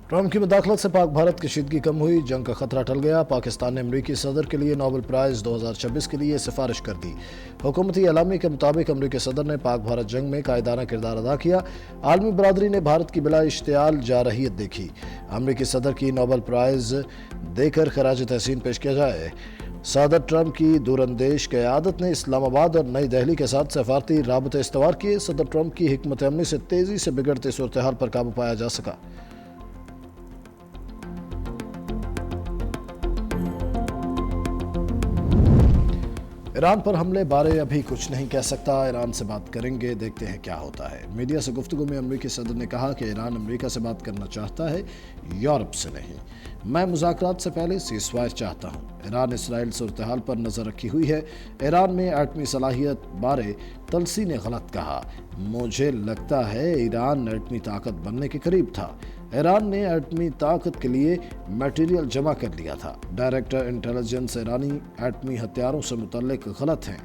Trump की मुदाखलत से पाक भारत कशीदगी कम हुई, जंग का खतरा टल गया। पाकिस्तान ने अमरीकी सदर के लिए नोबेल प्राइज़ 2026 के लिए सिफारिश कर दी। हुकूमती एलामी के मुताबिक अमरीकी सदर ने पाक भारत जंग में कायदाना किरदार अदा किया। आलमी बरादरी ने भारत की बिला इश्तियाल जारहियत देखी। अमरीकी सदर की नोबेल प्राइज़ देकर खराज तहसीन पेश किया जाए। सदर ट्रंप की दूरंदेश क़यादत ने इस्लामाबाद और नई दिल्ली के साथ सफारती राबते इस्तवार किए। सदर ट्रंप की हिकमत अमली से तेज़ी से बिगड़ती सूरत हाल पर काबू पाया जा सका। ईरान पर हमले बारे अभी कुछ नहीं कह सकता, ईरान से बात करेंगे, देखते हैं क्या होता है। मीडिया से गुफ्तगू में अमरीकी सदर ने कहा कि ईरान अमरीका से बात करना चाहता है, यूरोप से नहीं। मैं मुज़ाकरात से पहले सीज़फायर चाहता हूँ। ईरान इसराइल सूरत हाल पर नज़र रखी हुई है। ईरान में एटमी सलाहियत बारे तलसी ने गलत कहा। मुझे लगता है ईरान एटमी ताकत बनने के करीब था। ईरान ने एटमी ताकत के लिए मटेरियल जमा कर लिया था। डायरेक्टर इंटेलिजेंस ईरानी एटमी हथियारों से मुतल्लिक गलत हैं।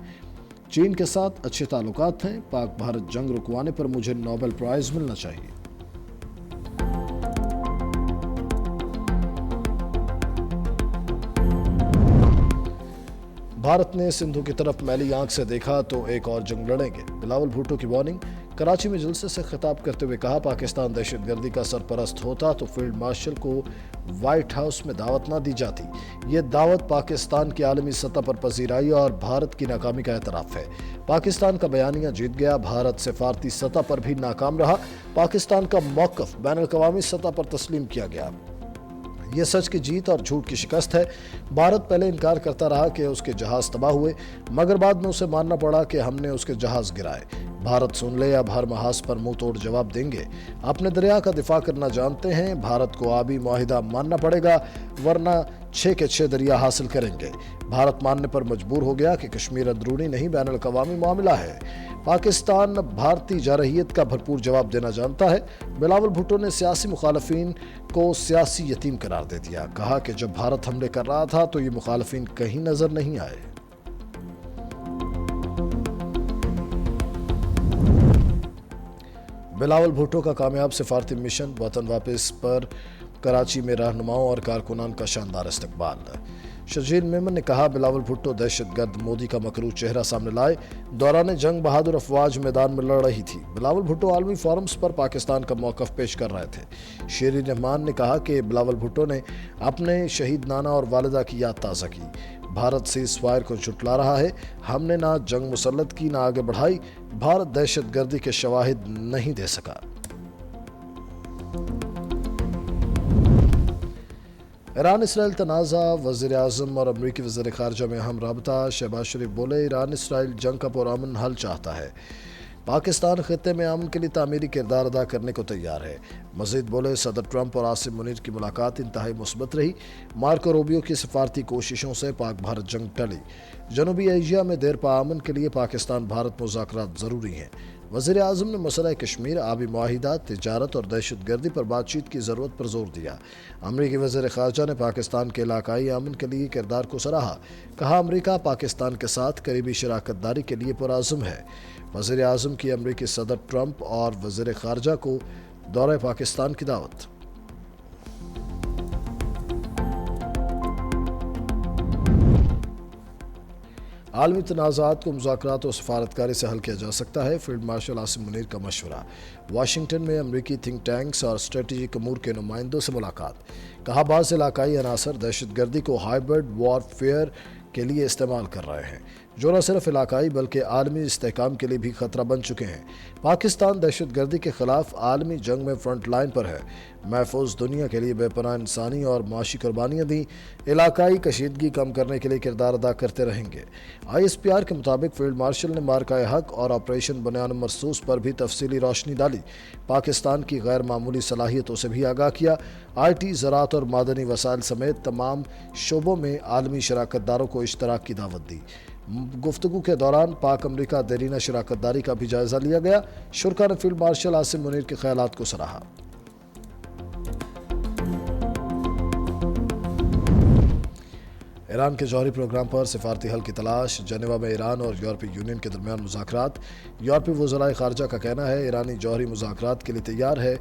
चीन के साथ अच्छे ताल्लुकात हैं। पाक भारत जंग रुकवाने पर मुझे नोबेल प्राइज़ मिलना चाहिए। भारत ने सिंधु की तरफ मैली आंख से देखा तो एक और जंग लड़ेंगे। बिलावल भुट्टो की वार्निंग। कराची में जलसे से खिताब करते हुए कहा, पाकिस्तान दहशतगर्दी का सरपरस्त होता तो फील्ड मार्शल को व्हाइट हाउस में दावत ना दी जाती। ये दावत पाकिस्तान की आलमी सतह पर पजीराई और भारत की नाकामी का एतराफ़ है। पाकिस्तान का बयानिया जीत गया, भारत सिफारती सतह पर भी नाकाम रहा। पाकिस्तान का मौक़िफ़ बैनुल-अक़वामी सतह पर तस्लीम किया गया। ये सच की जीत और झूठ की शिकस्त है। भारत पहले इनकार करता रहा कि उसके जहाज़ तबाह हुए, मगर बाद में उसे मानना पड़ा कि हमने उसके जहाज़ गिराए। भारत सुन ले या हर महाज पर मुंह तोड़ जवाब देंगे। अपने दरिया का दिफा करना जानते हैं। भारत को आबी मुआहिदा मानना पड़ेगा, वरना 6 के 6 दरिया हासिल करेंगे। भारत मानने पर मजबूर हो गया कि कश्मीर अंदरूनी नहीं बैनुल-अक़वामी मामला है। पाकिस्तान भारतीय जारहियत का भरपूर जवाब देना जानता है। बिलावल भुट्टो ने सियासी मुखालफिन को सियासी यतीम करार दे दिया। कहा कि जब भारत हमले कर रहा था तो ये मुखालफिन कहीं नजर नहीं आए। बिलावल भुट्टो का कामयाब सिफारती मिशन, वतन वापस पर कराची में रहनुमाओं और कारकुनान का शानदार इस्तकबाल। शजील मेमन ने कहा, बिलावल भुट्टो दहशतगर्द मोदी का मकरूह चेहरा सामने लाए। दौरान जंग बहादुर अफवाज मैदान में लड़ रही थी। बिलावल भुट्टो आलमी फोरम्स पर पाकिस्तान का मौक़िफ़ पेश कर रहे थे। शेरी रहमान ने कहा कि बिलावल भुट्टो ने अपने शहीद नाना और वालिदा की याद ताज़ा की। भारत सीज़फायर को झुटला रहा है। हमने ना जंग मुसल्लत की, ना आगे बढ़ाई। भारत दहशतगर्दी के शवाहिद नहीं दे सका। ईरान इसराइल तनाज़ा, वज़ीर आज़म और अमरीकी वज़ीर ख़ारजा में अहम राबता। शहबाज शरीफ बोले, ईरान इसराइल जंग का पुरअमन हल चाहता है। पाकिस्तान खित्ते में अमन के लिए तामीरी किरदार अदा करने को तैयार है। मज़ीद बोले, सदर ट्रंप और आसिम मुनीर की मुलाकात इंतहाई मुस्बत रही। मार्को रूबियो की सिफारती कोशिशों से पाक भारत जंग टली। जनूबी एशिया में देर पा अमन के लिए पाकिस्तान भारत मुज़ाकरात ज़रूरी हैं। वज़ीर आज़म ने मसला कश्मीर, आबी मुआहिदा, तिजारत और दहशतगर्दी पर बातचीत की ज़रूरत पर जोर दिया। अमरीकी वज़ीर ख़ारजा ने पाकिस्तान के इलाकाई अमन के लिए किरदार को सराहा। कहा, अमरीका पाकिस्तान के साथ करीबी शराकत दारी के लिए पुरअज़्म है। वज़ीर आज़म की अमरीकी सदर ट्रंप और वज़ीर ख़ारजा को दौरे पाकिस्तान की दावत। आलमी तनाज़ात को मुज़ाकरात और सफारतकारी से हल किया जा सकता है। फील्ड मार्शल आसिम मुनीर का मशवरा। वाशिंगटन में अमरीकी थिंक टैंक्स और स्ट्रेटेजिक अमूर के नुमाइंदों से मुलाकात। कहा, बाज़ इलाकाई अनासर दहशतगर्दी को हाइब्रिड वॉरफेयर के लिए इस्तेमाल कर रहे हैं, जो न सिर्फ इलाकाई बल्कि आलमी इस्तेहकाम के लिए भी खतरा बन चुके हैं। पाकिस्तान दहशतगर्दी के खिलाफ आलमी जंग में फ्रंट लाइन पर है। महफूज दुनिया के लिए बेपनाह इंसानी और माशी कुर्बानियाँ दी। इलाकाई कशीदगी कम करने के लिए किरदार अदा करते रहेंगे। ISPR के मुताबिक फील्ड मार्शल ने मार्का हक और ऑपरेशन बुनियान मरसूस पर भी तफसीली रोशनी डाली। पाकिस्तान की गैर मामूली सलाहियतों से भी आगाह किया। IT, ज़राअत और मादनी वसाइल समेत तमाम शोबों में आलमी शराकत दारों को इश्तराक की दावत दी। गुफ्तगू के दौरान पाक अमरीका देरीना शराकत दारी का भी जायजा लिया गया। शुरा ने फील्ड मार्शल आसिम मुनीर के ख्यालात को सराहा। ईरान के जौहरी प्रोग्राम पर सिफारती हल की तलाश। जनेवा में ईरान और यूरोपीय यूनियन के दरमियान मुज़ाकरात। यूरोपीय वज़राए ख़ारजा का कहना है, ईरानी जौहरी मुज़ाकरात के लिए तैयार है।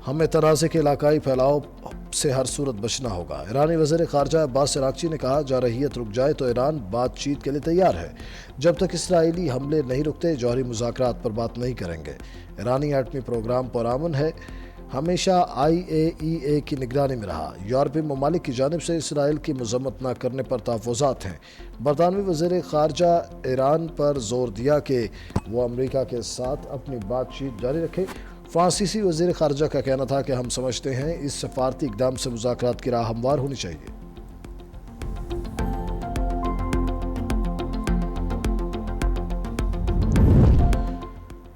हमें तनाज़े के इलाकाई फैलाव से हर सूरत बचना होगा। ईरानी वज़ीर ख़ारजा अब्बास अराग़ची ने कहा, जारहियत रुक जाए तो ईरान बातचीत के लिए तैयार है। जब तक इसराइली हमले नहीं रुकते जौहरी मुज़ाकरात पर बात नहीं करेंगे। ईरानी एटमी प्रोग्राम पुरअमन है, हमेशा IAEA की निगरानी में रहा। यूरोपीय ममालिक की जानिब से इसराइल की मज़म्मत न करने पर तहफ़्फ़ुज़ात हैं। बरतानवी वज़ीर ख़ारजा ईरान पर जोर दिया कि वो अमेरिका के साथ अपनी बातचीत जारी रखे। फ्रांसीसी वज़ीर ख़ारजा का कहना था कि हम समझते हैं इस सफारती इक़दाम से मुज़ाकरात की राह हमवार होनी चाहिए।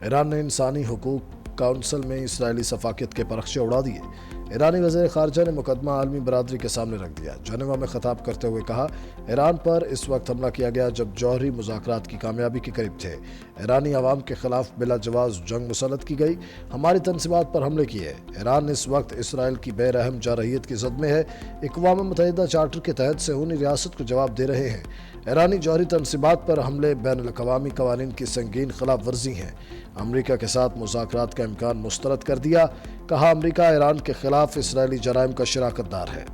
ईरान ने इंसानी हुकूक काउंसिल में इसराइली सफाकियत के परखचे उड़ा दिए। ईरानी वज़ीर ख़ारजा ने मुकदमा आलमी बरादरी के सामने रख दिया। जेनेवा में ख़िताब करते हुए कहा, ईरान पर इस वक्त हमला किया गया जब जौहरी मुज़ाकरात की कामयाबी के करीब थे। ईरानी अवाम के खिलाफ बिला जवाज़ जंग मुसल्लत की गई, हमारी तनसीबात पर हमले किए। ईरान इस वक्त इसराइल की बेरहम जारहियत की ज़द में है। अक़वाम मुत्तहिदा चार्टर के तहत सेहूनी रियासत को जवाब दे रहे हैं। ईरानी जौहरी तनसीबात पर हमले बैनुल-अक़वामी क़वानीन की संगीन खिलाफ वर्जी हैं। अमरीका के साथ मुज़ाकरात का इम्कान मुस्तरद कर दिया। कहा, अमरीका ईरान के खिलाफ इसराइली जराइम का शराकतदार है।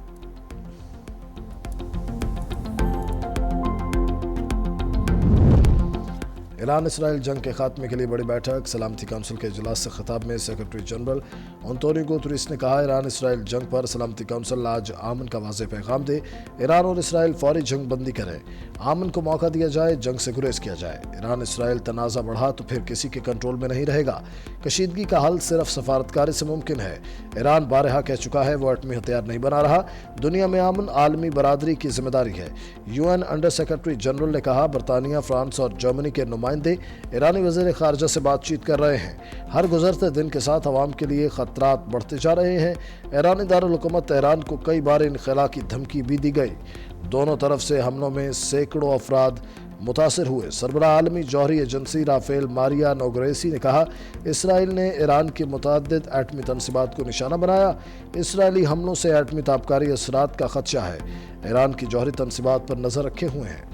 ईरान इसराइल जंग के खात्मे के लिए बड़ी बैठक। सलामती काउंसिल के इजलास से खिताब में सेक्रेटरी जनरल एंटोनियो गुतेरेस ने कहा, ईरान इसराइल जंग पर सलामती काउंसिल आज आमन का वाज़ेह पैगाम दे। ईरान और इसराइल फौरी जंग बंदी करें, आमन को मौका दिया जाए, जंग से गुरेज किया जाए। ईरान इसराइल तनाज़ा बढ़ा तो फिर किसी के कंट्रोल में नहीं रहेगा। कशीदगी का हल सिर्फ सफारतकारी से मुमकिन है। ईरान बारहा कह चुका है वो एटमी हथियार नहीं बना रहा। दुनिया में आमन आलमी बरादरी की जिम्मेदारी है। UN अंडर सेक्रेटरी जनरल ने कहा, बरतानिया, फ्रांस और जर्मनी के नुमाइंदे ईरानी वज़ीर ख़ारजा से बातचीत कर रहे हैं। हर गुजरते दिन के साथ अवाम के लिए खतरात बढ़ते जा रहे हैं। ईरानी दारुल हुकूमत तेहरान को कई बार इनख़ला की धमकी भी दी गई। दोनों तरफ से हमलों में सैकड़ों अफराद मुतासिर हुए। सरबराह आलमी जौहरी एजेंसी राफेल मारिया नोगरेसी ने कहा, इसराइल ने ईरान की मुतअद्दिद एटमी तनसीबात को निशाना बनाया। इसराइली हमलों से एटमी ताबकारी असरात का खदशा है। ईरान की जौहरी तनसीबात पर नज़र रखे हुए हैं।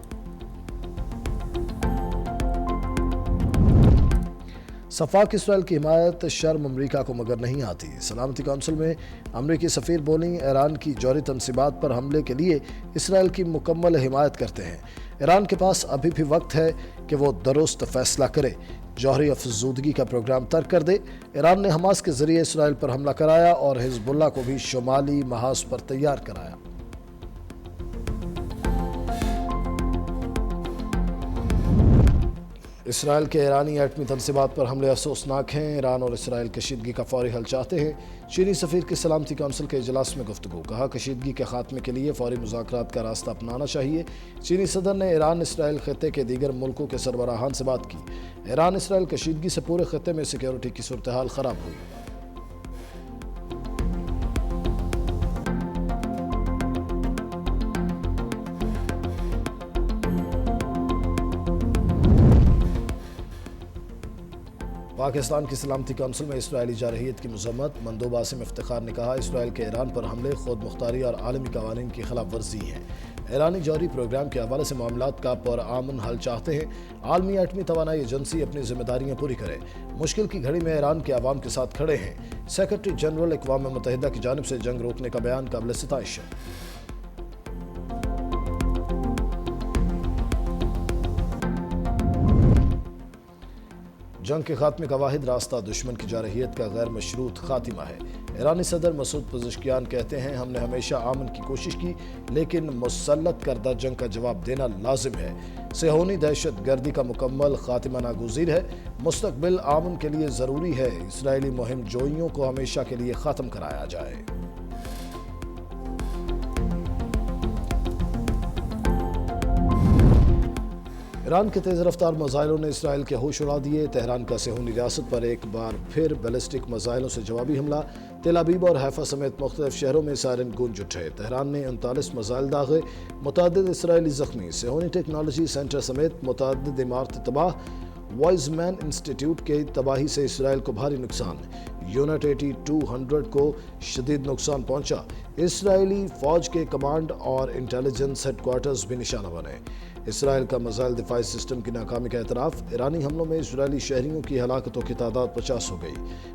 सफाक इसराइल की हिमायत शर्म अमरीका को मगर नहीं आती। सलामती काउंसिल में अमरीकी सफ़ीर बोली, ईरान की जौहरी तनसीबात पर हमले के लिए इसराइल की मुकम्मल हिमायत करते हैं। ईरान के पास अभी भी वक्त है कि वो दुरुस्त फैसला करे, जौहरी अफजूदगी का प्रोग्राम तर्क कर दे। ईरान ने हमास के जरिए इसराइल पर हमला कराया और हिजबुल्लाह को भी शुमाली महाज पर तैयार कराया। इसराइल के ईरानी एटमी तनसीबात पर हमले अफसोसनाक हैं। ईरान और इसराइल कशीदगी का फौरी हल चाहते हैं। चीनी सफ़ीर की सलामती काउंसिल के इजलास में गुफ्तगू। कहा, कशीदगी के खात्मे के लिए फौरी मुज़ाकरात का रास्ता अपनाना चाहिए। चीनी सदर ने ईरान इसराइल खत्े के दीगर मुल्कों के सरबराहान से बात की। ईरान इसराइल कशीदगी से पूरे खत्े में सिक्योरिटी की सूरत हाल ख़राब हुई। पाकिस्तान की सलामती काउंसिल में इसराइली जारहियत की मज़म्मत। मंदूब आसिम इफ्तिखार ने कहा, इसराइल के ईरान पर हमले खुद मुख्तारी और आलमी कवानीन की खिलाफ वर्जी हैं। ईरानी जौहरी प्रोग्राम के हवाले से मामलात का पुरअमन हल चाहते हैं। आलमी एटमी तवानाई एजेंसी अपनी जिम्मेदारियाँ पूरी करे। मुश्किल की घड़ी में ईरान के अवाम के साथ खड़े हैं। सेक्रेटरी जनरल अक़वाम मुत्तहिदा की जानिब से जंग रोकने का बयान काबिल सिताइश है। जंग के खात्मे का वाहिद रास्ता दुश्मन की जारहियत का गैर मशरूत खातिमा है। ईरानी सदर मसूद पज़ेश्कियान कहते हैं, हमने हमेशा आमन की कोशिश की, लेकिन मुसल्लत करदा जंग का जवाब देना लाजिम है। सेहूनी दहशत गर्दी का मुकम्मल खातिमा नागुज़ीर है। मुस्तक़बिल आमन के लिए ज़रूरी है इसराइली मुहिम जोइयों को हमेशा के लिए ख़त्म कराया जाए। ईरान के तेज़ रफ्तार मिसाइलों ने इसराइल के होश उड़ा दिए। तेहरान का सेहूनी रियासत पर एक बार फिर बैलिस्टिक मिसाइलों से जवाबी हमला। तेल अवीव और हैफा समेत मुख्तलिफ शहरों में सायरन गूंज उठे। तेहरान ने 39 मिसाइल दागे, मुतअद्दिद इसराइली ज़ख्मी। सेहूनी टेक्नोलॉजी सेंटर समेत मुतअद्दिद इमारतें तबाह। वाइजमैन इंस्टीट्यूट के तबाही से इसराइल को भारी नुकसान। यूनिट 80-200 को शदीद नुकसान पहुंचा। इसराइली फौज के कमांड और इंटेलिजेंस हेडक्वार्टर्स भी निशाना बने। اسرائیل کا میزائل دفاعی سسٹم کی ناکامی کا اعتراف، ایرانی حملوں میں اسرائیلی شہریوں کی ہلاکتوں کی تعداد 50 ہو گئی،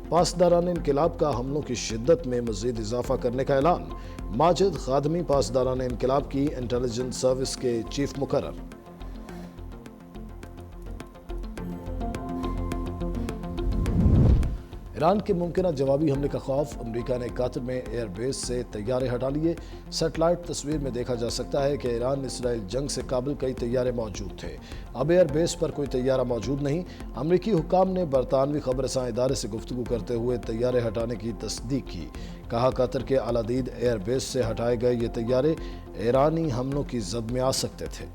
پاسداران انقلاب کا حملوں کی شدت میں مزید اضافہ کرنے کا اعلان، ماجد خادمی پاسداران انقلاب کی انٹیلیجنس سروس کے چیف مقرر۔ ایران کے ممکنہ جوابی حملے کا خوف، امریکہ نے قطر میں ایئر بیس سے طیارے ہٹا لیے، سیٹلائٹ تصویر میں دیکھا جا سکتا ہے کہ ایران اسرائیل جنگ سے قبل کئی طیارے موجود تھے، اب ایئر بیس پر کوئی طیارہ موجود نہیں۔ امریکی حکام نے برطانوی خبر رساں ادارے سے گفتگو کرتے ہوئے طیارے ہٹانے کی تصدیق کی، کہا قطر کے العدید ایئر بیس سے ہٹائے گئے یہ طیارے ایرانی حملوں کی زد میں آ سکتے تھے۔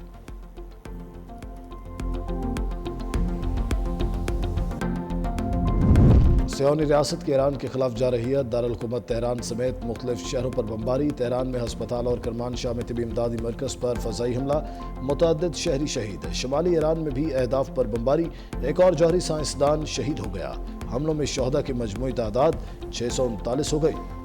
صہیونی ریاست کی ایران کے خلاف جارحیت، دارالحکومت تہران سمیت مختلف شہروں پر بمباری، تہران میں ہسپتال اور کرمانشاہ میں طبی امدادی مرکز پر فضائی حملہ، متعدد شہری شہید، شمالی ایران میں بھی اہداف پر بمباری، ایک اور جوہری سائنسدان شہید ہو گیا، حملوں میں شہداء کی مجموعی تعداد 639 ہو گئی۔